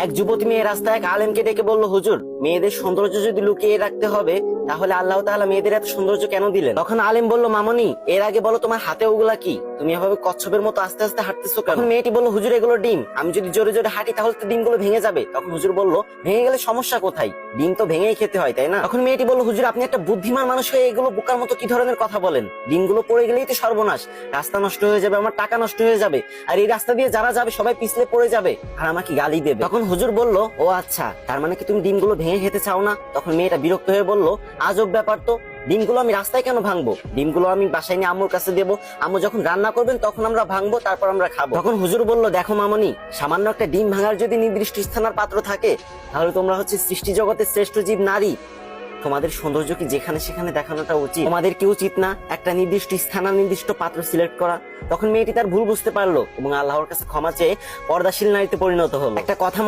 এক যুবতী মেয়ে রাস্তায় এক আলেমকে ডেকে বলল, হুজুর, মেয়েদের সৌন্দর্য যদি লুকিয়ে রাখতে হবে তাহলে আল্লাহ তাআলা মেয়েদের এত সৌন্দর্য কেন দিলেন? তখন আলেম বলল, মামনি, এর আগে বলো তোমার হাতে ওগুলা কি? তুমি এভাবে কচ্ছপের মতো আস্তে আস্তে হাঁটতেছো কেন? তখন মেয়েটি বলল, হুজুর, এগুলো ডিম, আমি যদি জোরে জোরে হাঁটি তাহলে তো ডিমগুলো ভেঙে যাবে। তখন হুজুর বলল, ভেঙে গেলে সমস্যা কোথায়? ডিম তো ভেঙেই খেতে হয়, তাই না? তখন মেয়েটি বলল, হুজুর, আপনি একটা বুদ্ধিমান মানুষ হয়ে এগুলো বোকার মতো কি ধরনের কথা বলেন? ডিমগুলো পড়ে গেলেই তো সর্বনাশ, রাস্তা নষ্ট হয়ে যাবে, আমার টাকা নষ্ট হয়ে যাবে, আর এই রাস্তা দিয়ে যারা যাবে সবাই পিছলে পড়ে যাবে আর আমাকে গালি দেবে। তখন হুজুর বলল, ও আচ্ছা, তার মানে কি তুমি ডিমগুলো ভেঙে খেতে চাও না? তখন মেয়েটা বিরক্ত হয়ে বলল, আজব ব্যাপার তো, ডিমগুলো আমি রাস্তায় কেন ভাঙবো? ডিমগুলো আমি বাসায় নিয়ে আম্মুর কাছে দেবো, আম্মু যখন রান্না করবেন তখন আমরা ভাঙবো, তারপর আমরা খাবো। তখন হুজুর বলল, দেখো মামনি, সামান্য একটা ডিম ভাঙার যদি নির্দিষ্ট স্থানের পাত্র থাকে তাহলে তোমরা হচ্ছে সৃষ্টি জগতের শ্রেষ্ঠ জীব নারী। তোমাদের সৌন্দর্য কি যেখানে সেখানে দেখানোটা উচিত? তোমাদের কি উচিত না একটা নির্দিষ্ট স্থান আর নির্দিষ্ট পাত্র সিলেক্ট করা? তখন মেয়েটি তার ভুল বুঝতে পারলো এবং আল্লাহর কাছে ক্ষমা চেয়ে পর্দাশীল নারীতে পরিণত হলো। একটা কথা